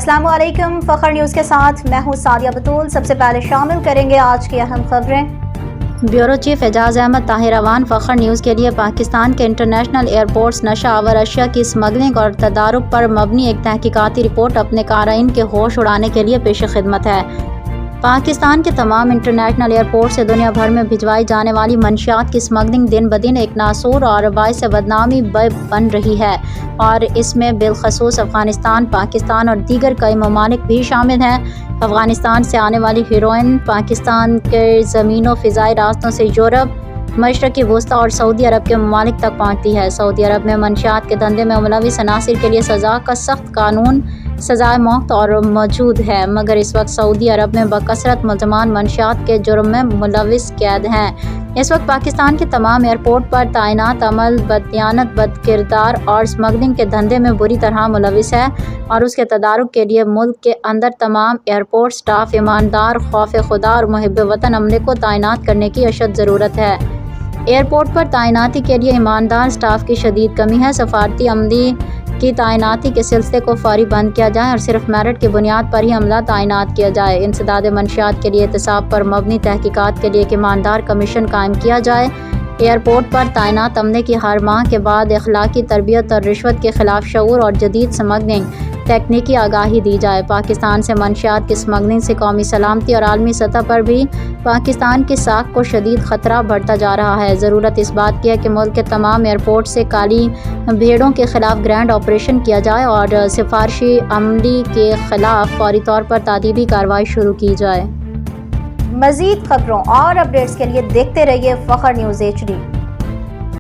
السلام علیکم، فخر نیوز کے ساتھ میں ہوں سعدیہ بطول۔ سب سے پہلے شامل کریں گے آج کی اہم خبریں۔ بیورو چیف اعجاز احمد طاہر اعوان فخر نیوز کے لیے پاکستان کے انٹرنیشنل ایئرپورٹس نشہ آور اشیاء کی اسمگلنگ اور تدارک پر مبنی ایک تحقیقاتی رپورٹ اپنے قارئین کے ہوش اڑانے کے لیے پیش خدمت ہے۔ پاکستان کے تمام انٹرنیشنل ایئرپورٹ سے دنیا بھر میں بھجوائی جانے والی منشیات کی اسمگلنگ دن بدن ایک ناسور اور باعث بدنامی بن رہی ہے، اور اس میں بالخصوص افغانستان، پاکستان اور دیگر کئی ممالک بھی شامل ہیں۔ افغانستان سے آنے والی ہیروئن پاکستان کے زمین و فضائی راستوں سے یورپ، مشرقی وسطی اور سعودی عرب کے ممالک تک پہنچتی ہے۔ سعودی عرب میں منشیات کے دھندے میں ملوث عناصر کے لیے سزا کا سخت قانون سزائے موت اور موجود ہے، مگر اس وقت سعودی عرب میں بکثرت ملزمان منشیات کے جرم میں ملوث قید ہیں۔ اس وقت پاکستان کے تمام ایئرپورٹ پر تعینات عمل بددیانت، بدکردار اور اسمگلنگ کے دھندے میں بری طرح ملوث ہے، اور اس کے تدارک کے لیے ملک کے اندر تمام ایئرپورٹ سٹاف ایماندار، خوف خدا اور محب وطن عملے کو تعینات کرنے کی اشد ضرورت ہے۔ ایئرپورٹ پر تعیناتی کے لیے ایماندار سٹاف کی شدید کمی ہے۔ سفارتی عملے کی تعیناتی کے سلسلے کو فوری بند کیا جائے اور صرف میرٹ کی بنیاد پر ہی عملہ تعینات کیا جائے۔ انسداد منشیات کے لیے احتساب پر مبنی تحقیقات کے لیے ایک ایماندار کمیشن قائم کیا جائے۔ ایئرپورٹ پر تعینات عملے کی ہر ماہ کے بعد اخلاقی تربیت اور رشوت کے خلاف شعور اور جدید اسمگلنگ تکنیکی آگاہی دی جائے۔ پاکستان سے منشیات کی اسمگلنگ سے قومی سلامتی اور عالمی سطح پر بھی پاکستان کی ساکھ کو شدید خطرہ بڑھتا جا رہا ہے۔ ضرورت اس بات کی ہے کہ ملک کے تمام ایئرپورٹ سے کالی بھیڑوں کے خلاف گرینڈ آپریشن کیا جائے اور سفارشی عملے کے خلاف فوری طور پر تعدیبی کارروائی شروع کی جائے۔ مزید خبروں اور اپڈیٹس کے لیے دیکھتے رہیے فخر نیوز HD۔